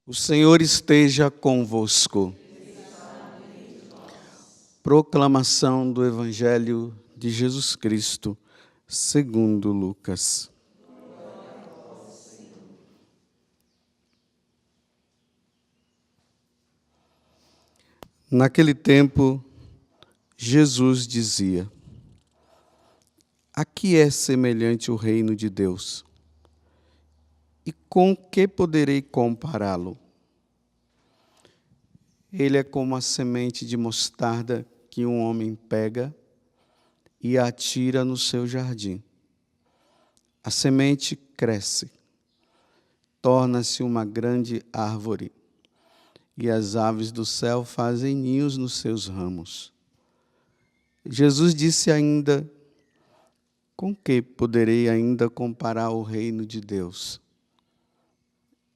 O Senhor esteja convosco. Proclamação do Evangelho de Jesus Cristo, segundo Lucas. Naquele tempo, Jesus dizia: a que é semelhante o reino de Deus? E com que poderei compará-lo? Ele é como a semente de mostarda que um homem pega e a atira no seu jardim. A semente cresce, torna-se uma grande árvore, e as aves do céu fazem ninhos nos seus ramos. Jesus disse ainda: com que poderei ainda comparar o reino de Deus?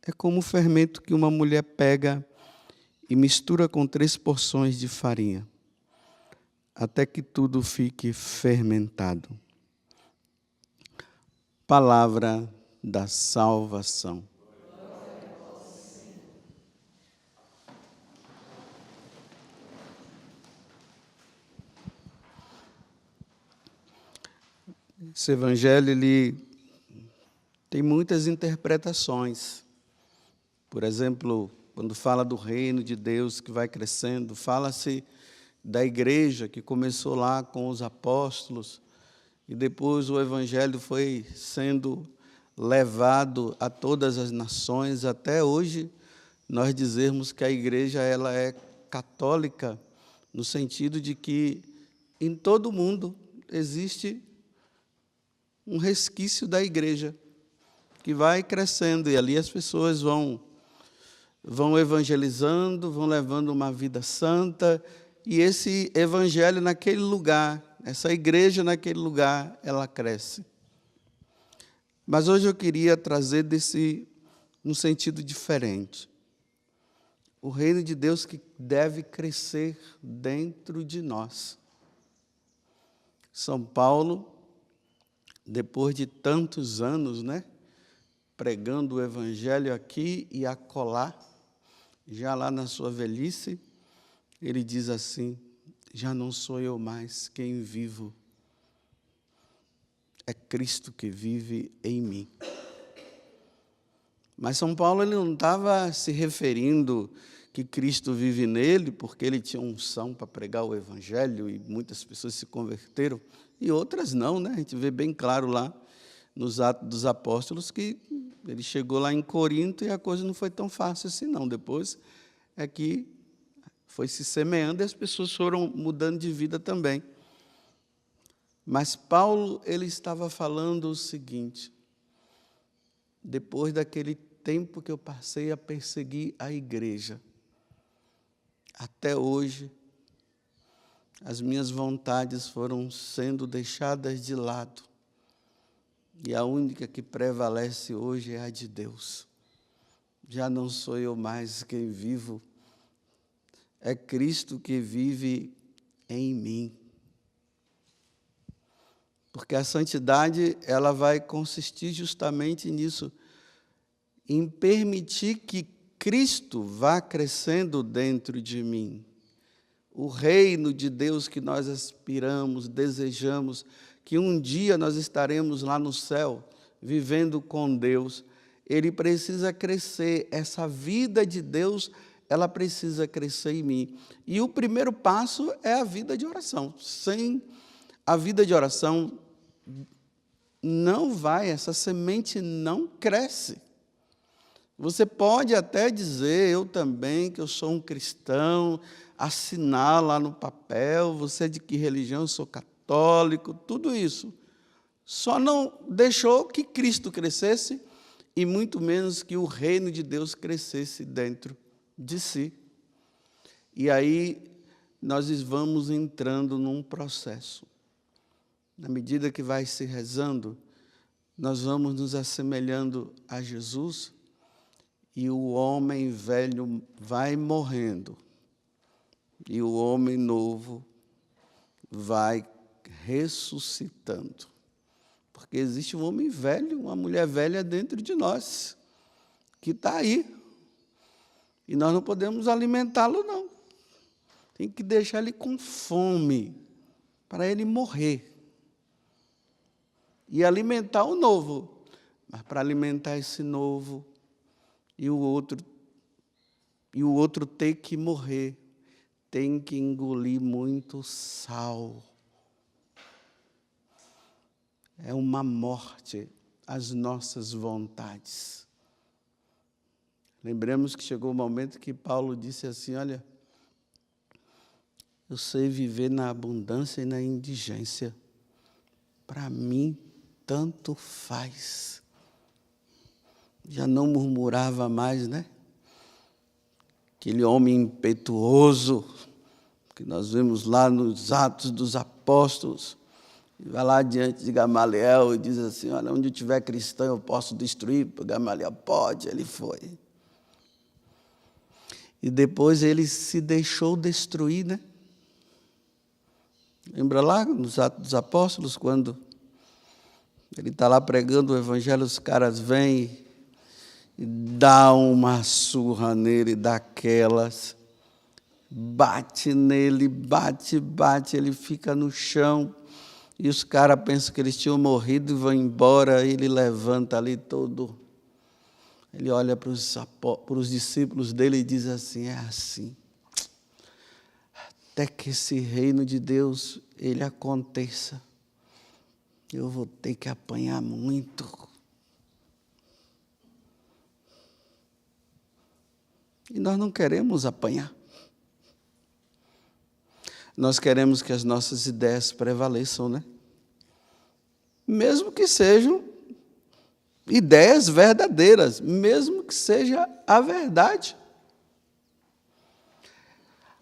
É como o fermento que uma mulher pega e mistura com 3 porções de farinha, até que tudo fique fermentado. Palavra da salvação. Esse evangelho ele tem muitas interpretações. Por exemplo, quando fala do reino de Deus que vai crescendo, fala-se da igreja que começou lá com os apóstolos e depois o evangelho foi sendo levado a todas as nações, até hoje nós dizermos que a igreja ela é católica, no sentido de que em todo o mundo existe um resquício da igreja que vai crescendo e ali as pessoas vão evangelizando, vão levando uma vida santa, e esse evangelho naquele lugar, essa igreja naquele lugar, ela cresce. Mas hoje eu queria trazer num sentido diferente. O reino de Deus que deve crescer dentro de nós. São Paulo, depois de tantos anos, pregando o evangelho aqui e acolá, já lá na sua velhice, ele diz assim: já não sou eu mais quem vivo, é Cristo que vive em mim. Mas São Paulo ele não estava se referindo que Cristo vive nele, porque ele tinha unção para pregar o evangelho e muitas pessoas se converteram, e outras não, A gente vê bem claro lá nos Atos dos Apóstolos que ele chegou lá em Corinto e a coisa não foi tão fácil assim, não. Depois é que foi se semeando e as pessoas foram mudando de vida também. Mas Paulo, ele estava falando o seguinte: depois daquele tempo que eu passei a perseguir a igreja, até hoje, as minhas vontades foram sendo deixadas de lado. E a única que prevalece hoje é a de Deus. Já não sou eu mais quem vivo, é Cristo que vive em mim. Porque a santidade, ela vai consistir justamente nisso, em permitir que Cristo vá crescendo dentro de mim. O reino de Deus que nós aspiramos, desejamos, que um dia nós estaremos lá no céu, vivendo com Deus, ele precisa crescer. Essa vida de Deus, ela precisa crescer em mim. E o primeiro passo é a vida de oração. Sem a vida de oração, essa semente não cresce. Você pode até dizer, eu também, que eu sou um cristão, assinar lá no papel, você é de que religião? Eu sou católico, tudo isso. Só não deixou que Cristo crescesse e muito menos que o reino de Deus crescesse dentro de si. E aí nós vamos entrando num processo. Na medida que vai se rezando, nós vamos nos assemelhando a Jesus e o homem velho vai morrendo e o homem novo vai ressuscitando. Porque existe um homem velho, uma mulher velha dentro de nós, que está aí. E nós não podemos alimentá-lo, não. Tem que deixar ele com fome, para ele morrer. E alimentar o novo. Mas para alimentar esse novo, e o outro ter que morrer, tem que engolir muito sal. É uma morte às nossas vontades. Lembremos que chegou o momento que Paulo disse assim, olha, eu sei viver na abundância e na indigência. Para mim, tanto faz. Já não murmurava mais, né? Aquele homem impetuoso, que nós vemos lá nos Atos dos Apóstolos, vai lá diante de Gamaliel e diz assim, olha, onde eu tiver cristão eu posso destruir. Gamaliel, pode, ele foi. E depois ele se deixou destruir, né? Lembra lá nos Atos dos Apóstolos, quando ele está lá pregando o evangelho, os caras vêm e dão uma surra nele daquelas, bate nele, bate, ele fica no chão, e os caras pensam que eles tinham morrido e vão embora, ele levanta ali todo. Ele olha para os discípulos dele e diz assim, é assim. Até que esse reino de Deus, ele aconteça, eu vou ter que apanhar muito. E nós não queremos apanhar. Nós queremos que as nossas ideias prevaleçam, né? Mesmo que sejam ideias verdadeiras, mesmo que seja a verdade.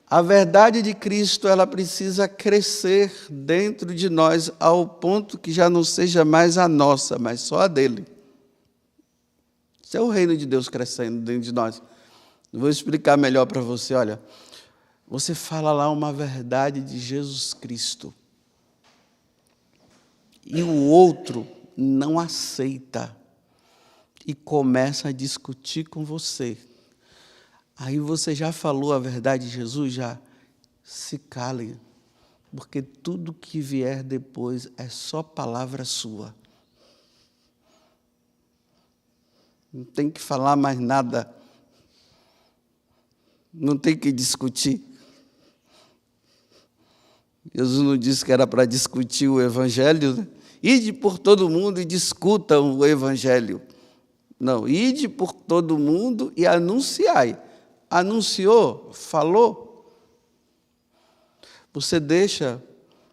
A verdade de Cristo, ela precisa crescer dentro de nós ao ponto que já não seja mais a nossa, mas só a dele. Isso é o reino de Deus crescendo dentro de nós. Vou explicar melhor para você, olha. Você fala lá uma verdade de Jesus Cristo. E o outro não aceita. E começa a discutir com você. Aí você já falou a verdade de Jesus, já se cale, porque tudo que vier depois é só palavra sua. Não tem que falar mais nada. Não tem que discutir. Jesus não disse que era para discutir o Evangelho, né? Ide por todo mundo e discutam o Evangelho. Não, ide por todo mundo e anunciai. Anunciou, falou. Você deixa...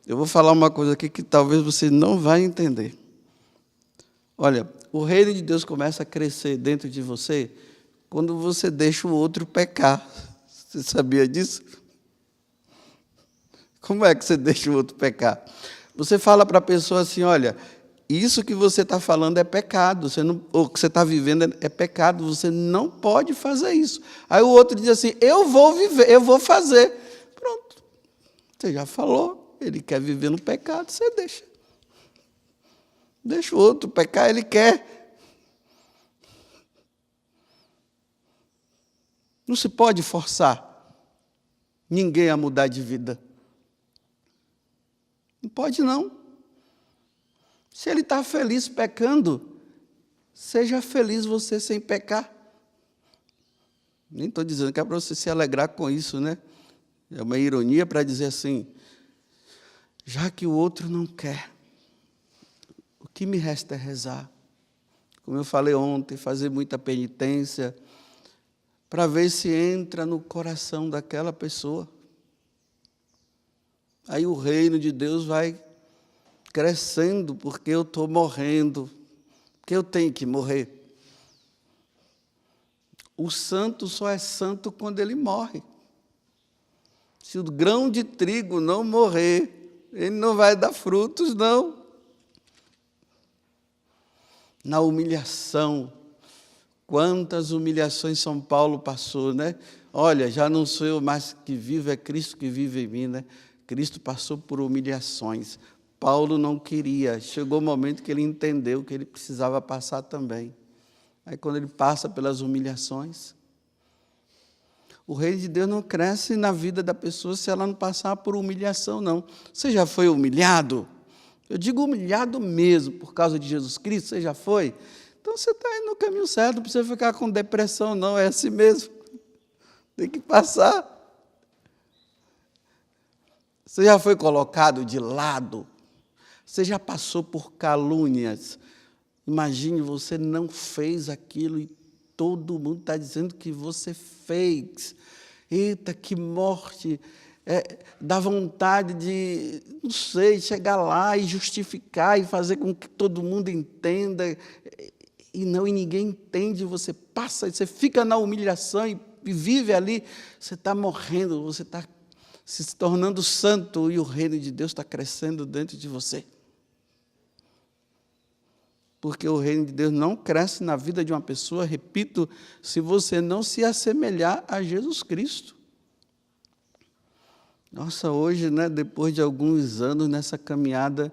Eu vou falar uma coisa aqui que talvez você não vai entender. Olha, o reino de Deus começa a crescer dentro de você quando você deixa o outro pecar. Você sabia disso? Como é que você deixa o outro pecar? Você fala para a pessoa assim, olha, isso que você está falando é pecado, ou o que você está vivendo é pecado, você não pode fazer isso. Aí o outro diz assim, eu vou viver, eu vou fazer. Pronto, você já falou, ele quer viver no pecado, você deixa. Deixa o outro pecar, ele quer. Não se pode forçar ninguém a mudar de vida. Não pode, não. Se ele está feliz pecando, seja feliz você sem pecar. Nem estou dizendo que é para você se alegrar com isso, né? É uma ironia para dizer assim, já que o outro não quer, o que me resta é rezar. Como eu falei ontem, fazer muita penitência, para ver se entra no coração daquela pessoa. Aí o reino de Deus vai crescendo, porque eu estou morrendo, porque eu tenho que morrer. O santo só é santo quando ele morre. Se o grão de trigo não morrer, ele não vai dar frutos, não. Na humilhação, quantas humilhações São Paulo passou, né? Olha, já não sou eu mais que vivo, é Cristo que vive em mim, né? Cristo passou por humilhações. Paulo não queria. Chegou o momento que ele entendeu que ele precisava passar também. Aí, quando ele passa pelas humilhações, O reino de Deus não cresce na vida da pessoa se ela não passar por humilhação, não. Você já foi humilhado? Eu digo humilhado mesmo, por causa de Jesus Cristo, você já foi? Então você está indo no caminho certo, não precisa ficar com depressão, não, é assim mesmo. Tem que passar. Você já foi colocado de lado? Você já passou por calúnias? Imagine, você não fez aquilo e todo mundo está dizendo que você fez. Eita, que morte! Dá vontade de, não sei, chegar lá e justificar e fazer com que todo mundo entenda. E ninguém entende, você passa, você fica na humilhação e vive ali. Você está morrendo, você está se tornando santo e o reino de Deus está crescendo dentro de você. Porque o reino de Deus não cresce na vida de uma pessoa, repito, se você não se assemelhar a Jesus Cristo. Nossa, hoje, depois de alguns anos nessa caminhada,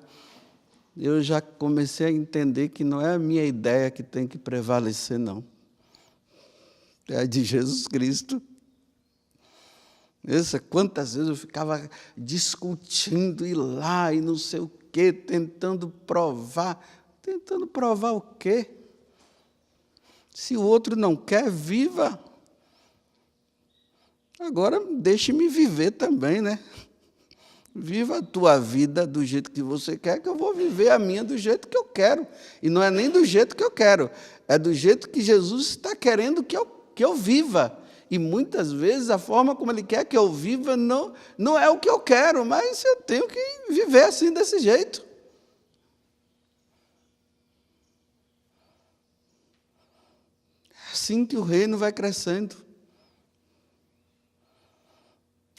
eu já comecei a entender que não é a minha ideia que tem que prevalecer, não. É a de Jesus Cristo. Quantas vezes eu ficava discutindo, ir lá e não sei o quê, tentando provar. Tentando provar o quê? Se o outro não quer, viva. Agora, deixe-me viver também, Viva a tua vida do jeito que você quer, que eu vou viver a minha do jeito que eu quero. E não é nem do jeito que eu quero, é do jeito que Jesus está querendo que eu viva. E muitas vezes a forma como Ele quer que eu viva não é o que eu quero, mas eu tenho que viver assim, desse jeito. Assim que o reino vai crescendo.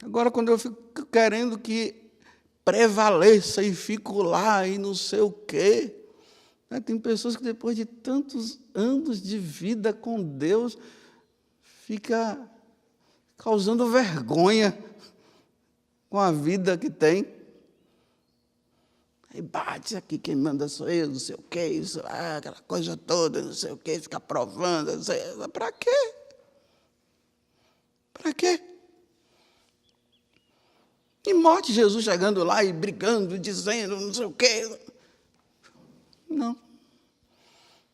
Agora, quando eu fico querendo que prevaleça e fico lá e não sei o quê, tem pessoas que depois de tantos anos de vida com Deus, fica causando vergonha com a vida que tem. Aí bate aqui, quem manda sou eu, não sei o quê, isso, aquela coisa toda, não sei o quê, fica provando, não sei, para quê? Para quê? E morte Jesus chegando lá e brigando, dizendo, não sei o quê. Não.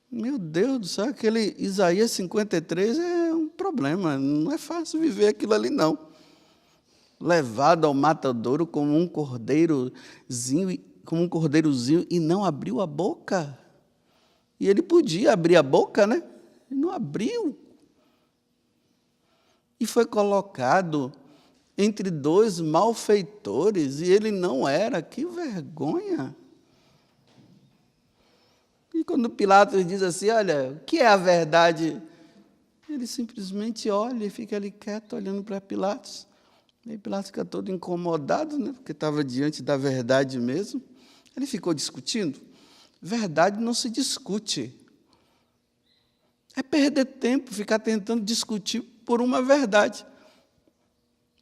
Meu Deus do céu, aquele Isaías 53 é um problema, não é fácil viver aquilo ali, não. Levado ao matadouro como um cordeirozinho e não abriu a boca. E ele podia abrir a boca, Ele não abriu. E foi colocado entre dois malfeitores, e ele não era. Que vergonha! E quando Pilatos diz assim, olha, o que é a verdade? Ele simplesmente olha e fica ali quieto, olhando para Pilatos. E Pilatos fica todo incomodado, porque estava diante da verdade mesmo. Ele ficou discutindo. Verdade não se discute. É perder tempo ficar tentando discutir por uma verdade.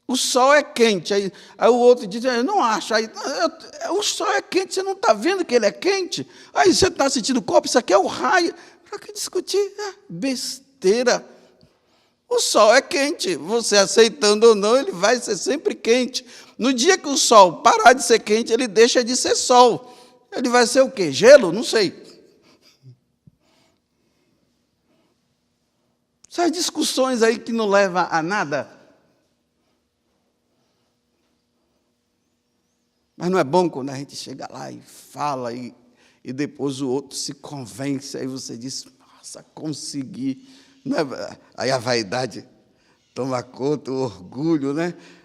O sol é quente, aí o outro diz, eu não acho. Aí, o sol é quente, você não está vendo que ele é quente? Aí você está sentindo o copo, isso aqui é o raio. Para que discutir? Besteira. O sol é quente, você aceitando ou não, ele vai ser sempre quente. No dia que o sol parar de ser quente, ele deixa de ser sol. Ele vai ser o quê? Gelo? Não sei. Essas discussões aí que não levam a nada. Mas não é bom quando a gente chega lá e fala, e depois o outro se convence, aí você diz, nossa, consegui. Aí a vaidade toma conta, o orgulho,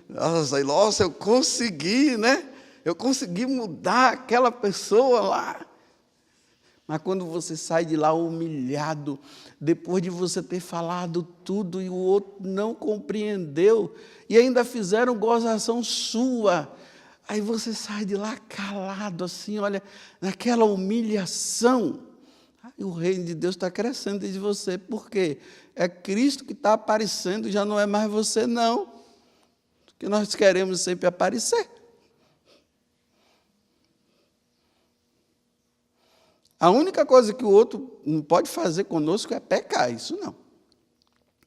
Nossa, eu consegui, Eu consegui mudar aquela pessoa lá. Mas quando você sai de lá humilhado, depois de você ter falado tudo e o outro não compreendeu, e ainda fizeram gozação sua, aí você sai de lá calado, assim, olha, naquela humilhação. E o reino de Deus está crescendo dentro de você. Por quê? É Cristo que está aparecendo, já não é mais você, não. Porque nós queremos sempre aparecer. A única coisa que o outro não pode fazer conosco é pecar, isso não.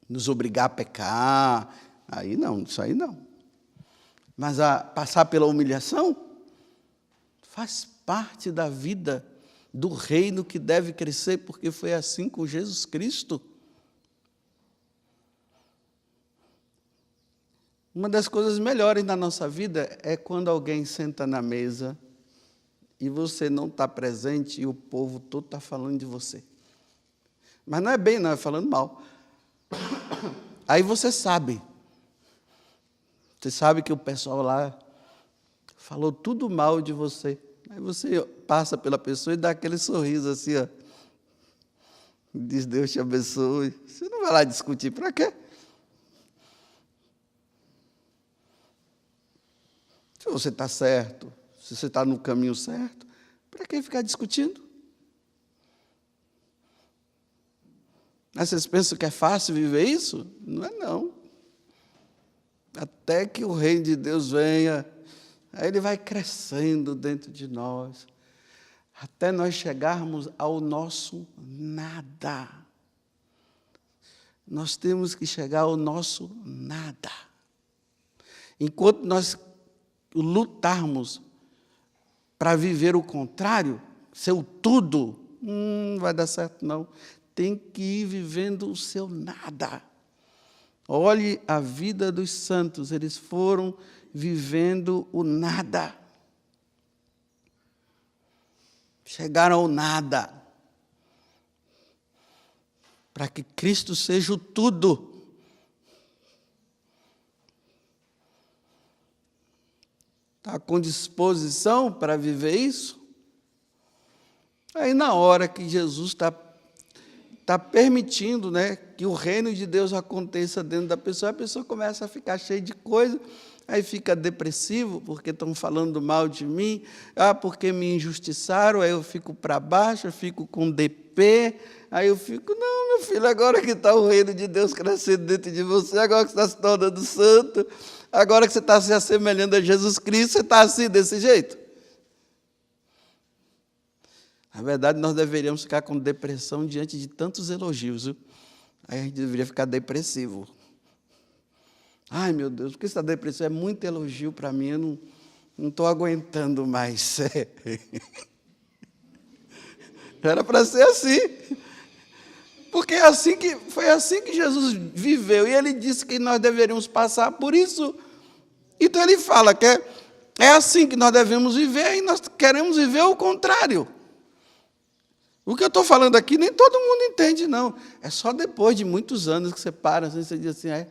Nos obrigar a pecar, Aí não, isso aí não. Mas passar pela humilhação faz parte da vida do reino que deve crescer, porque foi assim com Jesus Cristo. Uma das coisas melhores na nossa vida é quando alguém senta na mesa e você não está presente e o povo todo está falando de você. Mas não é bem, não, é falando mal. Aí você sabe. Você sabe que o pessoal lá falou tudo mal de você. Aí você passa pela pessoa e dá aquele sorriso assim, ó. Diz, Deus te abençoe. Você não vai lá discutir, para quê? Se você está certo, se você está no caminho certo, para que ficar discutindo? Mas vocês pensam que é fácil viver isso? Não é não. Até que o reino de Deus venha, aí ele vai crescendo dentro de nós, até nós chegarmos ao nosso nada. Nós temos que chegar ao nosso nada. Enquanto nós lutarmos para viver o contrário, ser o tudo, não vai dar certo não. Tem que ir vivendo o seu nada. Olhe a vida dos santos, eles foram vivendo o nada. Chegaram ao nada. Para que Cristo seja o tudo. Está com disposição para viver isso? Aí na hora que Jesus está permitindo, né, que o reino de Deus aconteça dentro da pessoa, a pessoa começa a ficar cheia de coisa, aí fica depressivo, porque estão falando mal de mim, porque me injustiçaram, aí eu fico para baixo, eu fico com DP, aí eu fico, não, meu filho, agora que está o reino de Deus crescendo dentro de você, agora que você está se tornando santo, agora que você está se assemelhando a Jesus Cristo, você está assim, desse jeito? Na verdade, nós deveríamos ficar com depressão diante de tantos elogios, viu? Aí a gente deveria ficar depressivo. Ai, meu Deus, por que está depressivo? É muito elogio para mim, eu não estou aguentando mais. Era para ser assim. Porque foi assim que Jesus viveu. E ele disse que nós deveríamos passar por isso. Então ele fala que é assim que nós devemos viver e nós queremos viver o contrário. O que eu estou falando aqui, nem todo mundo entende, não. É só depois de muitos anos que você para, assim, você diz assim, é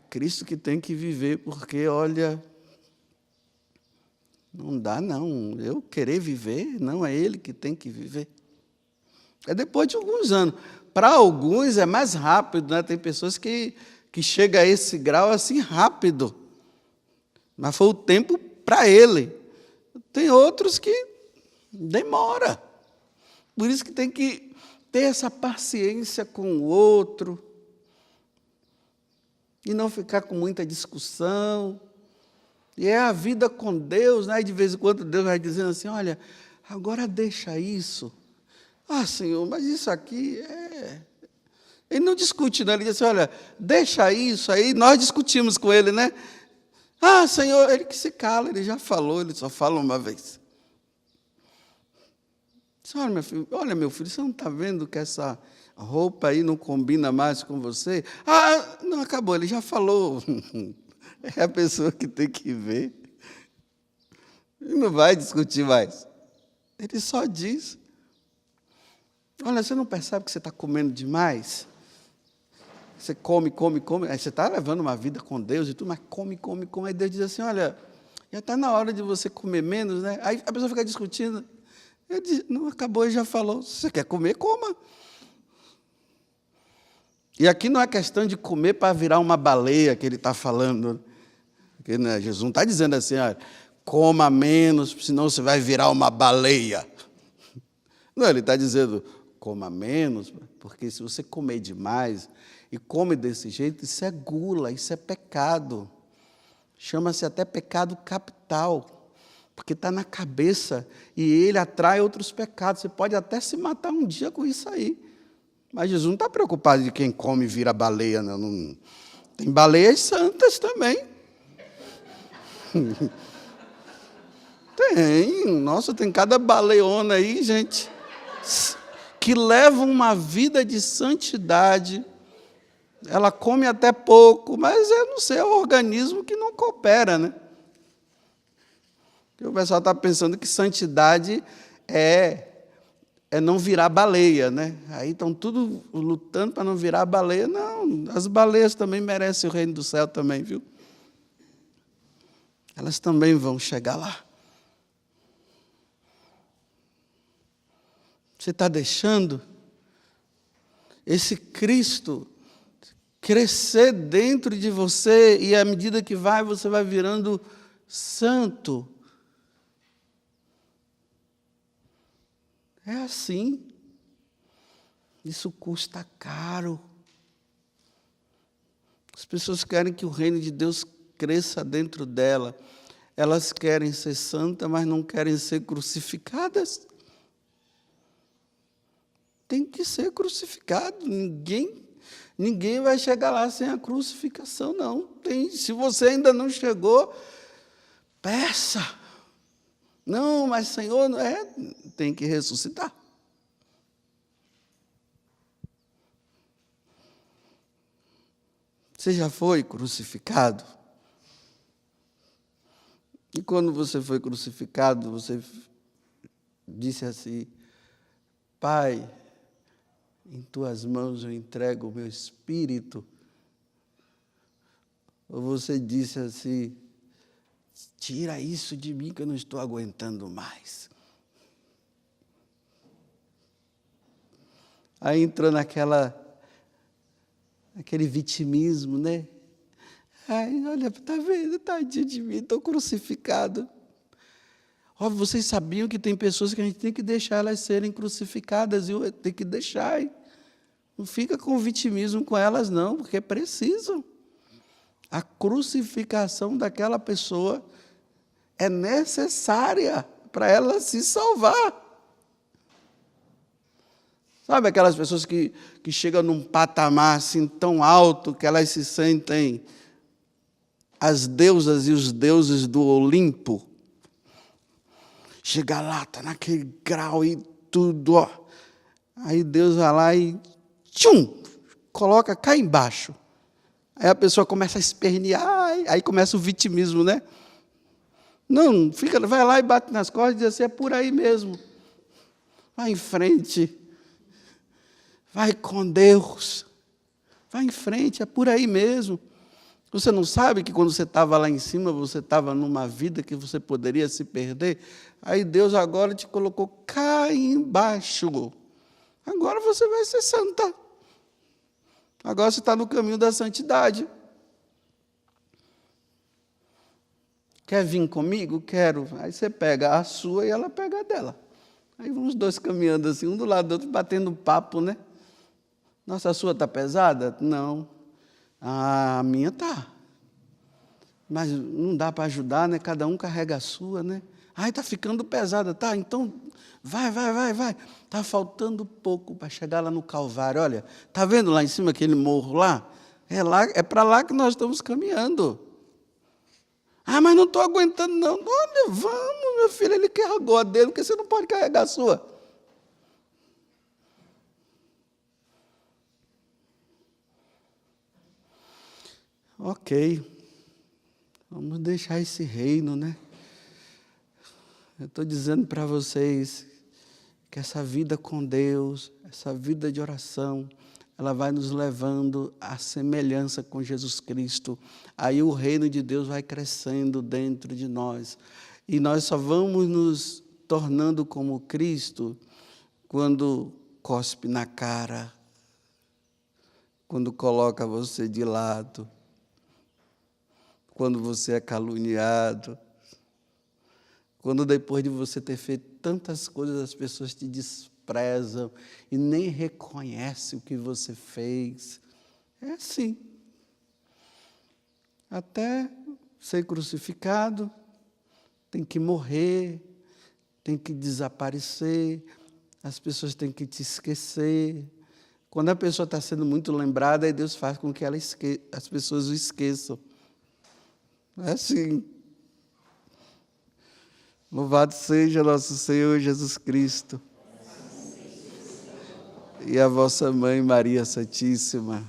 Cristo que tem que viver, porque, olha, não dá, não. Eu querer viver, não é Ele que tem que viver. É depois de alguns anos. Para alguns é mais rápido, né? Tem pessoas que chegam a esse grau assim rápido. Mas foi o tempo para ele. Tem outros que demora. Por isso que tem que ter essa paciência com o outro e não ficar com muita discussão. E é a vida com Deus, né? E de vez em quando Deus vai dizendo assim, olha, agora deixa isso. Senhor, mas isso aqui é... Ele não discute, não. Ele diz assim, olha, deixa isso. Aí nós discutimos com ele, né? Senhor, ele que se cala, ele já falou, ele só fala uma vez. Olha, meu filho, você não está vendo que essa roupa aí não combina mais com você? Não, acabou, ele já falou. É a pessoa que tem que ver. Ele não vai discutir mais. Ele só diz. Olha, você não percebe que você está comendo demais? Você come. Aí você está levando uma vida com Deus e tudo, mas come. Aí Deus diz assim, olha, já está na hora de você comer menos, né? Aí a pessoa fica discutindo. Ele diz, não, acabou, ele já falou. Se você quer comer, coma. E aqui não é questão de comer para virar uma baleia que ele está falando. Porque, né, Jesus não está dizendo assim, coma menos, senão você vai virar uma baleia. Não, ele está dizendo, coma menos, porque se você comer demais e come desse jeito, isso é gula, isso é pecado. Chama-se até pecado capital. Porque está na cabeça e ele atrai outros pecados. Você pode até se matar um dia com isso aí. Mas Jesus não está preocupado de quem come e vira baleia, não. Tem baleias santas também. Tem, nossa, tem cada baleona aí, gente, que leva uma vida de santidade. Ela come até pouco, mas eu não sei, é o organismo que não coopera, né? Porque o pessoal está pensando que santidade é não virar baleia, né? Aí estão tudo lutando para não virar baleia. Não, as baleias também merecem o reino do céu também, viu? Elas também vão chegar lá. Você está deixando esse Cristo crescer dentro de você, e à medida que vai, você vai virando santo. É assim. Isso custa caro. As pessoas querem que o reino de Deus cresça dentro dela. Elas querem ser santas, mas não querem ser crucificadas. Tem que ser crucificado. Ninguém vai chegar lá sem a crucificação, não. Se você ainda não chegou, peça. Não, mas Senhor, tem que ressuscitar. Você já foi crucificado? E quando você foi crucificado, você disse assim: Pai, em tuas mãos eu entrego o meu espírito. Ou você disse assim: tira isso de mim que eu não estou aguentando mais. Aí entrou aquele vitimismo, né? Ai, olha, está vendo, tadinho de mim, estou crucificado. Ó, vocês sabiam que tem pessoas que a gente tem que deixar elas serem crucificadas, viu? Tem que deixar. Não fica com vitimismo com elas, não, porque precisam. A crucificação daquela pessoa é necessária para ela se salvar. Sabe aquelas pessoas que chegam num patamar assim tão alto que elas se sentem as deusas e os deuses do Olimpo? Chega lá, está naquele grau e tudo, ó. Aí Deus vai lá e coloca cá embaixo. Aí a pessoa começa a espernear, aí começa o vitimismo, né? Não, vai lá e bate nas costas e diz assim: é por aí mesmo. Vai em frente. Vai com Deus. Vai em frente, é por aí mesmo. Você não sabe que quando você estava lá em cima, você estava numa vida que você poderia se perder? Aí Deus agora te colocou cá embaixo. Agora você vai ser santa. Agora você está no caminho da santidade. Quer vir comigo? Quero. Aí você pega a sua e ela pega a dela. Aí vão os dois caminhando assim, um do lado do outro, batendo papo, né? Nossa, a sua está pesada? Não. A minha está. Mas não dá para ajudar, né? Cada um carrega a sua, né? Ai, está ficando pesada, tá? Então, vai. Está faltando pouco para chegar lá no Calvário. Olha, está vendo lá em cima aquele morro lá? É para lá que nós estamos caminhando. Ah, mas não estou aguentando, não. Olha, vamos, meu filho, ele carregou a dele, porque você não pode carregar a sua. Ok, vamos deixar esse reino, né? Eu estou dizendo para vocês que essa vida com Deus, essa vida de oração, ela vai nos levando à semelhança com Jesus Cristo. Aí o reino de Deus vai crescendo dentro de nós. E nós só vamos nos tornando como Cristo quando cospe na cara, quando coloca você de lado, quando você é caluniado, quando depois de você ter feito tantas coisas, as pessoas te desprezam e nem reconhecem o que você fez. É assim. Até ser crucificado, tem que morrer, tem que desaparecer, as pessoas têm que te esquecer. Quando a pessoa está sendo muito lembrada, aí Deus faz com que as pessoas o esqueçam. É assim. Louvado seja nosso Senhor Jesus Cristo. E a vossa Mãe Maria Santíssima.